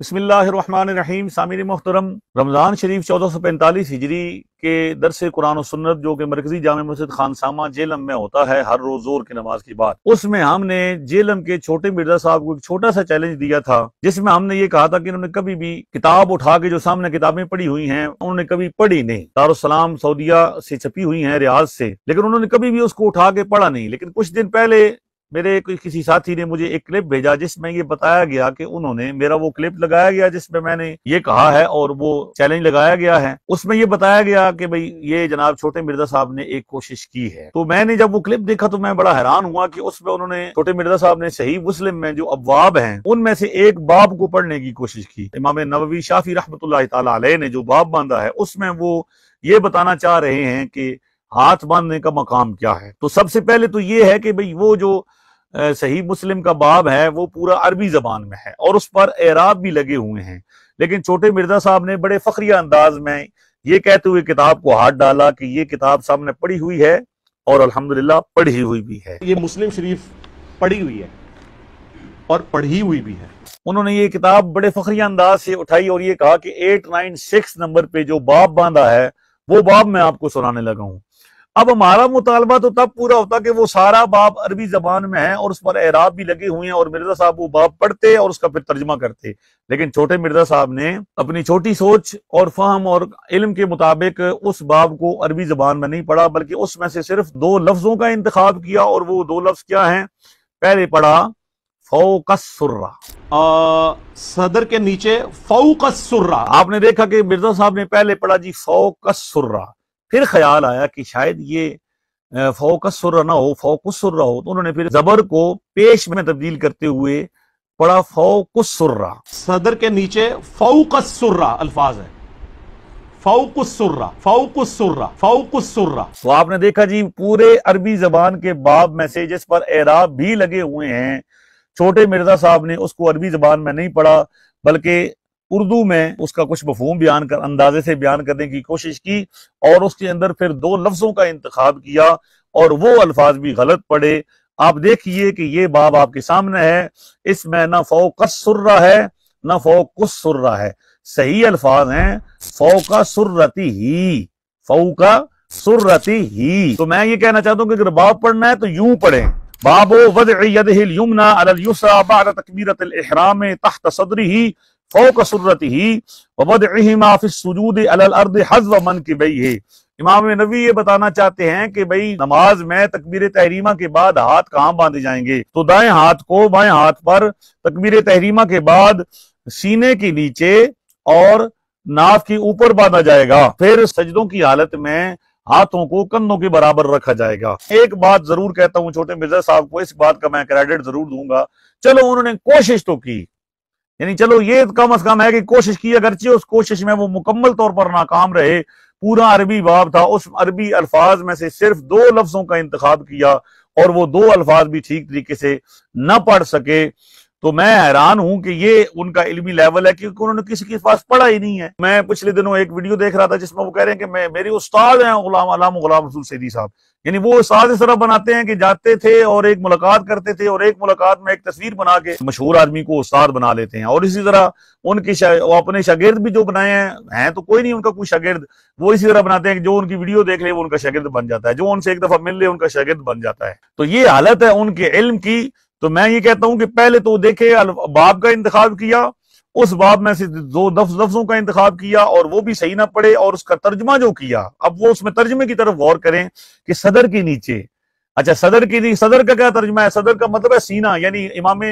बिस्मिल्लाहिर्रहमानिर्रहीम। सामिर मोहतरम, रमज़ान शरीफ 1445 हिजरी के दरस कुरान और सुन्नत जो कि मरकजी जामे मस्जिद खानसामा जेलम में होता है हर रोज जोर की नमाज के बाद, उसमें हमने जेलम के छोटे मिर्जा साहब को एक छोटा सा चैलेंज दिया था, जिसमें हमने ये कहा था कि उन्होंने कभी भी किताब उठा के जो सामने किताबें पढ़ी हुई हैं उन्होंने कभी पढ़ी नहीं। दारुस्सलाम सऊदीया से छपी हुई हैं, रियाज से, लेकिन उन्होंने कभी भी उसको उठा के पढ़ा नहीं। लेकिन कुछ दिन पहले मेरे किसी साथी ने मुझे एक क्लिप भेजा जिसमें ये बताया गया कि उन्होंने मेरा वो क्लिप लगाया गया जिसमें मैंने ये कहा है और वो चैलेंज लगाया गया है। उसमें ये बताया गया कि भाई ये जनाब छोटे मिर्जा साहब ने एक कोशिश की है। तो मैंने जब वो क्लिप देखा तो मैं बड़ा हैरान हुआ कि उसमें उन्होंने छोटे मिर्जा साहब ने सही मुस्लिम में जो अबवाब हैं उनमें से एक बाब को पढ़ने की कोशिश की। इमाम नववी शाफी रहमतुल्लाह तआला अलैह ने जो बाब बांधा है उसमें वो ये बताना चाह रहे हैं कि हाथ बांधने का मकाम क्या है। तो सबसे पहले तो ये है कि भाई वो जो सही मुस्लिम का बाब है वो पूरा अरबी जबान में है और उस पर एराब भी लगे हुए हैं, लेकिन छोटे मिर्जा साहब ने बड़े फखरिया अंदाज में ये कहते हुए किताब को हाथ डाला कि ये किताब सामने पढ़ी हुई है और अल्हम्दुलिल्लाह पढ़ी हुई भी है। ये मुस्लिम शरीफ पढ़ी हुई है और पढ़ी हुई भी है। उन्होंने ये किताब बड़े फखरिया अंदाज से उठाई और ये कहा कि 896 नंबर पे जो बाब बांधा है वो बाब मैं आपको सुनाने लगा हूं। अब हमारा मुतालबा तो तब पूरा होता कि वो सारा बाब अरबी जबान में है और उस पर एराब भी लगे हुए हैं और मिर्जा साहब वो बाब पढ़ते और उसका फिर तर्जमा करते, लेकिन छोटे मिर्जा साहब ने अपनी छोटी सोच और फहम और इल्म के मुताबिक उस बाब को अरबी जबान में नहीं पढ़ा, बल्कि उसमें से सिर्फ 2 लफ्जों का इंतखाब किया। और वो 2 लफ्ज क्या हैं? पहले पढ़ा फौकस्सुर्रा, सदर के नीचे फौकस्सुर्रा। आपने देखा कि मिर्जा साहब ने पहले पढ़ा जी फौकस्सुर्रा, फिर ख्याल आया कि शायद ये फौकस्सुर्रा ना हो फौकुस्सुर्रा हो, तो उन्होंने फिर जबर को पेश में तब्दील करते हुए पढ़ा फौकुस्सुर्रा। सदर के नीचे फौकस्सुर्रा अल्फाज है, फौकुस्सुर्रा फौकुस्सुर्रा फौकुस्सुर्रा। तो आपने देखा जी पूरे अरबी जबान के बाब में से जिस पर एराब भी लगे हुए हैं, छोटे मिर्जा साहब ने उसको अरबी जबान में नहीं पढ़ा बल्कि उर्दू में उसका कुछ मफहूम बयान कर अंदाजे से बयान करने की कोशिश की और उसके अंदर फिर 2 लफ्जों का इंतखाब किया और वो अल्फाज भी गलत पढ़े। आप देखिए कि ये बाब आपके सामने है, इसमें ना फौकस्सुर्रा है ना फौकुस्सुर्रा है, सही अल्फाज हैं फौका सुर्रती ही, फौका सुर्रती ही। तो मैं ये कहना चाहता हूँ कि अगर बाब पढ़ना है तो यूं पढ़ें, बाबो वदअ यदिहिल युमना अलल युसरा बअद तकबीरतिल इहराम तहत सदरिही फौक सुर्रतिही व वदअहिमा फिस सुजूद अलल अर्द हज़्व मनकिबैहि। इमाम नबवी ये बताना चाहते हैं कि भाई नमाज में तकबीर तहरीमा के बाद हाथ कहाँ बांधे जाएंगे? तो दाएं हाथ को बाएं हाथ पर तकबीर तहरीमा के बाद सीने के नीचे और नाफ के ऊपर बांधा जाएगा, फिर सजदों की हालत में हाथों को कंधों के बराबर रखा जाएगा। एक बात जरूर कहता हूं छोटे मिर्जा साहब को, इस बात का मैं क्रेडिट जरूर दूंगा, चलो उन्होंने कोशिश तो की, यानी चलो ये कम अज कम है कि कोशिश की, अगरचे उस कोशिश में वो मुकम्मल तौर पर नाकाम रहे। पूरा अरबी बाब था, उस अरबी अल्फाज में से सिर्फ 2 लफ्जों का इंतखाब किया और वो 2 अल्फाज भी ठीक तरीके से न पढ़ सके। तो मैं हैरान हूं कि ये उनका इल्मी लेवल है क्योंकि उन्होंने किसी के पास पढ़ा ही नहीं है। मैं पिछले दिनों एक वीडियो देख रहा था जिसमें वो कह रहे हैं कि मेरे उस्ताद हैं गुलाम रसूल सैदी साहब, यानी वो उस्ताद इस तरह बनाते हैं कि जाते थे और एक मुलाकात करते थे और एक मुलाकात में एक तस्वीर बना के मशहूर आदमी को उस्ताद बना लेते हैं। और इसी तरह उनके अपने शागिर्द भी जो बनाए हैं तो कोई नहीं उनका कोई शागिर्द, वो इसी तरह बनाते हैं कि जो उनकी वीडियो देख ले वो उनका शागिर्द बन जाता है, जो उनसे एक दफा मिल ले उनका शागिर्द बन जाता है। तो ये हालत है उनके इल्म की। तो मैं ये कहता हूं कि पहले तो देखे बाब का इंतखाब किया, उस बाब में से 2 लफ्जों का इंतखाब किया और वो भी सही ना पड़े और उसका तर्जमा जो किया, अब वो उसमें तर्जमे की तरफ गौर करें कि सदर के नीचे, अच्छा सदर का क्या तर्जमा है? सदर का मतलब है सीना, यानी इमाम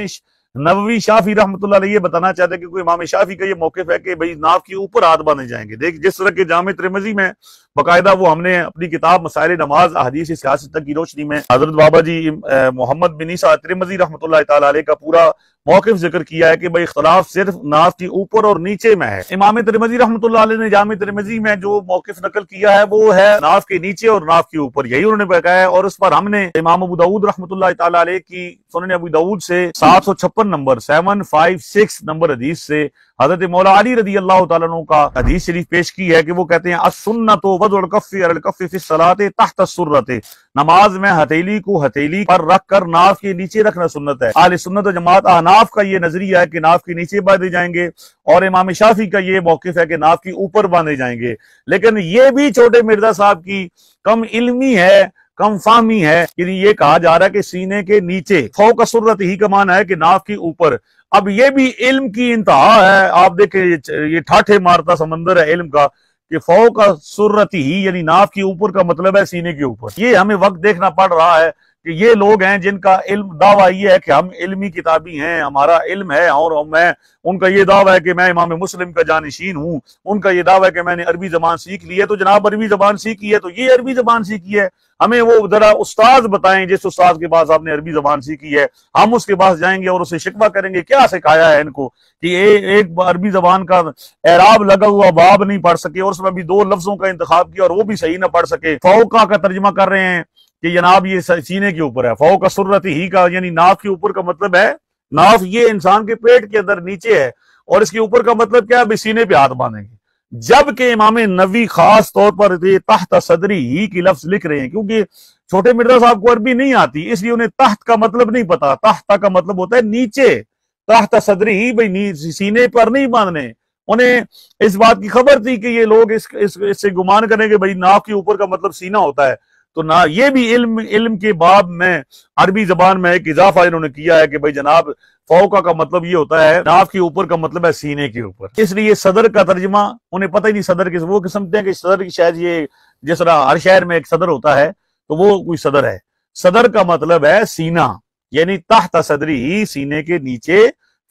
नववी शाफी रहमतुल्लाह अलैह ये बताना चाहते हैं कि कोई इमाम शाफी का ये मौक़िफ़ है कि भाई नाफ के ऊपर हाथ बांधे जाएंगे। देख जिस तरह के जामे तिरमिज़ी में बाकायदा वो हमने अपनी किताब मसाइल नमाज अहदीस सियासत की रोशनी में हजरत बाबा जी मोहम्मद बिन ईसा तिरमिज़ी रहमतुल्लाह तआला अलैह का पूरा मौक़िफ़ जिक्र किया है कि भाई इख्तिलाफ सिर्फ नाफ के ऊपर और नीचे में है। इमाम तिरमिज़ी रहमतुल्लाह अलैह ने जामे तिरमिज़ी में जो मौक़िफ़ नकल किया है वो है नाफ के नीचे और नाफ के ऊपर, यही उन्होंने बताया है। और उस पर हमने इमाम अबू दाऊद रहमतुल्लाह तआला अलैह की सुनन अबू दाऊद से 756 नंबर 756 नंबर हदीस से حضرت مولا علی رضی اللہ تعالیٰ عنہ کا حدیث شریف پیش کی ہے کہ وہ کہتے ہیں السنۃ وضع الکف علی الکف فی الصلاۃ تحت السرۃ، نماز میں ہتھیلی کو ہتھیلی پر رکھ کر ناف کے نیچے رکھنا سنت ہے۔ اہل سنت و جماعت احناف کا یہ نظریہ ہے کہ ناف کے نیچے باندھے جائیں گے، اور امام شافعی کا یہ موقف ہے کہ ناف کے اوپر باندھے جائیں گے۔ لیکن یہ بھی چھوٹے مرزا صاحب کی کم علمی ہے، کم فہمی ہے، یعنی یہ کہا جا رہا ہے کہ سینے کے نیچے، فوق السرۃ ہی کا معنی ہے کہ ناف کے اوپر۔ اب یہ بھی علم کی انتہا ہے، آپ دیکھیں یہ ٹھاٹھے مارتا سمندر ہے علم کا کہ فوق السرۃ ہی یعنی ناف کے اوپر کا مطلب ہے سینے کے اوپر۔ یہ ہمیں وقت دیکھنا پڑ رہا ہے کہ یہ لوگ ہیں جن کا علم دعویٰ یہ ہے کہ ہم علمی کتابی ہیں، ہمارا علم ہے، اور ان کا یہ دعویٰ ہے کہ میں امام مسلم کا جانشین ہوں، ان کا یہ دعویٰ ہے کہ میں نے عربی زبان سیکھ لی ہے۔ تو جناب عربی زبان سیکھی ہے تو یہ عربی زبان سیکھی ہے، ہمیں وہ ذرا استاد بتائیں جس استاد کے پاس آپ نے عربی زبان سیکھی ہے، ہم اس کے پاس جائیں گے اور اسے شکوہ کریں گے کیا سکھایا ہے ان کو کہ ایک عربی زبان کا اعراب لگا ہوا باب نہیں پڑھ سکے، اور اس میں بھی 2 لفظوں کا انتخاب کیا اور وہ بھی صحیح نہ پڑھ سکے۔ فوقہ کا ترجمہ کر رہے ہیں کہ جناب یہ سینے کے اوپر ہے، فوق السرۃ ہی کا یعنی ناف کے اوپر کا مطلب ہے، ناف یہ انسان کے پیٹ کے اندر نیچے ہے، اور اس کے اوپر کا مطلب کیا ہے، سینے پہ ہاتھ باندھیں گے۔ جبکہ امام نووی خاص طور پر یہ تحت صدری ہی کی لفظ لکھ رہے ہیں، کیونکہ چھوٹے مرزا صاحب کو عربی نہیں آتی، اس لیے انہیں تحت کا مطلب نہیں پتا۔ تحت کا مطلب ہوتا ہے نیچے، تحت صدری ہی بھائی سینے پر نہیں باندھنے۔ انہیں اس بات کی خبر تھی کہ یہ لوگ اس سے گمان کریں کہ بھائی ناف کے اوپر کا مطلب سینہ ہوتا ہے، تو نہ یہ بھی علم کے باب میں عربی زبان میں ایک اضافہ انہوں نے کیا ہے کہ بھائی جناب فوقہ کا مطلب یہ ہوتا ہے ناف کے اوپر کا مطلب ہے سینے کے اوپر۔ اس لیے صدر کا ترجمہ انہیں پتہ ہی نہیں، صدر کے وہ سمجھتے ہیں کہ صدر کی شاید یہ جس طرح ہر شہر میں ایک صدر ہوتا ہے تو وہ کوئی صدر ہے۔ صدر کا مطلب ہے سینہ، یعنی تحت صدری ہی سینے کے نیچے،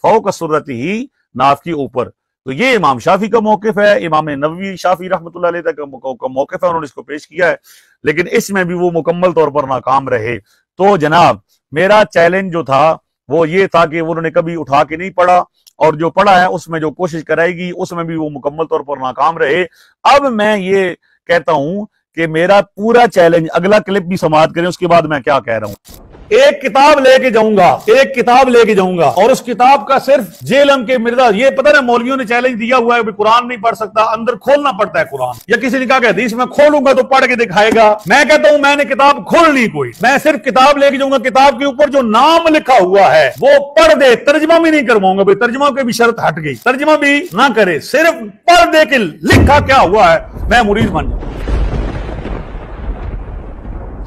فوق السرۃ ہی ناف کے اوپر۔ تو یہ امام شافعی کا موقف ہے، امام نووی شافعی رحمۃ اللہ علیہ کا موقف ہے، انہوں نے اس کو پیش کیا ہے، لیکن اس میں بھی وہ مکمل طور پر ناکام رہے۔ تو جناب میرا چیلنج جو تھا وہ یہ تھا کہ انہوں نے کبھی اٹھا کے نہیں پڑھا، اور جو پڑھا ہے اس میں جو کوشش کرائے گی اس میں بھی وہ مکمل طور پر ناکام رہے۔ اب میں یہ کہتا ہوں کہ میرا پورا چیلنج، اگلا کلپ بھی سماعت کریں اس کے بعد میں کیا کہہ رہا ہوں۔ ایک کتاب لے کے جاؤں گا اور اس کتاب کا صرف جیلم کے مرزا، یہ پتہ نا مولویوں نے چیلنج دیا ہوا ہے کہ قرآن نہیں پڑھ سکتا، اندر کھولنا پڑتا ہے قرآن، یا کسی نے کہا کہ حدیث میں کھولوں گا تو پڑھ کے دکھائے گا۔ میں کہتا ہوں میں نے کتاب کھولنی کوئی، میں صرف کتاب لے کے جاؤں گا، کتاب کے اوپر جو نام لکھا ہوا ہے وہ پڑھ دے، ترجمہ بھی نہیں کرواؤں گا، ترجمہ کی بھی شرط ہٹ گئی، ترجمہ بھی نہ کرے، صرف پڑھ دے کہ لکھا کیا ہوا ہے، میں مرید بن جاؤں۔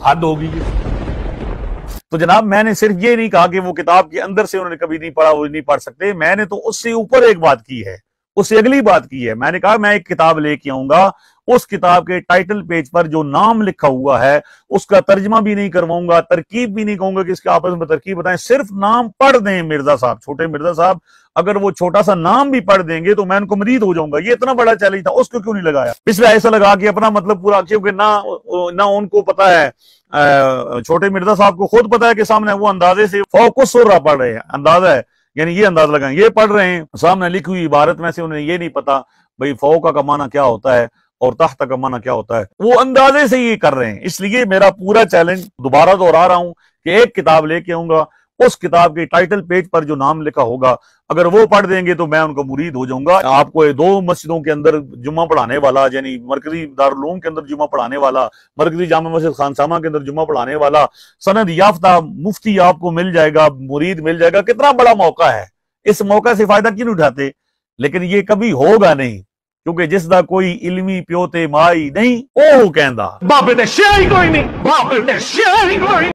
حد ہوگی۔ تو جناب میں نے صرف یہ نہیں کہا کہ وہ کتاب کے اندر سے انہوں نے کبھی نہیں پڑھا، وہ نہیں پڑھ سکتے، میں نے تو اس سے اوپر ایک بات کی ہے، اس سے اگلی بات کی ہے۔ میں نے کہا میں ایک کتاب لے کے آؤں گا، اس کتاب کے ٹائٹل پیج پر جو نام لکھا ہوا ہے اس کا ترجمہ بھی نہیں کرواؤں گا، ترکیب بھی نہیں کہوں گا کہ اس کے آپس میں ترکیب بتائیں، صرف نام پڑھ دیں مرزا صاحب، چھوٹے مرزا صاحب اگر وہ چھوٹا سا نام بھی پڑھ دیں گے تو میں ان کو مرید ہو جاؤں گا۔ یہ اتنا بڑا چیلنج تھا، اس کو کیوں نہیں لگایا؟ اس لیے ایسا لگا کہ اپنا مطلب پورا، کیونکہ نہ ان کو پتا ہے، چھوٹے مرزا صاحب کو خود پتا ہے کہ سامنے وہ اندازے سے فوق السرۃ پڑھ رہے ہیں، اندازہ ہے، یعنی یہ اندازہ لگائیں، یہ پڑھ رہے ہیں، سامنے لکھی ہوئی عبارت میں سے انہیں یہ نہیں پتا بھئی فوقہ کا معنی کیا ہوتا ہے اور تحت کا معنی کیا ہوتا ہے، وہ اندازے سے یہ کر رہے ہیں۔ اس لیے میرا پورا چیلنج، دوبارہ دہرا رہا ہوں، کہ ایک کتاب لے کے آؤں گا، اس کتاب کے ٹائٹل پیج پر جو نام لکھا ہوگا اگر وہ پڑھ دیں گے تو میں ان کو مرید ہو جاؤں گا۔ آپ کو 2 مسجدوں کے اندر جمعہ پڑھانے والا، یعنی مرکزی دارالعلوم کے اندر جمعہ پڑھانے والا، مرکزی جامع مسجد خانسامہ کے اندر جمعہ پڑھانے والا، سند یافتہ مفتی آپ کو مل جائے گا، مرید مل جائے گا۔ کتنا بڑا موقع ہے، اس موقع سے فائدہ کیوں نہیں اٹھاتے؟ لیکن یہ کبھی ہوگا نہیں، کیونکہ جس دا کوئی علمی پیوتے مائی نہیں، اوہ کہندا باپ دے شے ہی کوئی نہیں، باپ دے شے ہی کوئی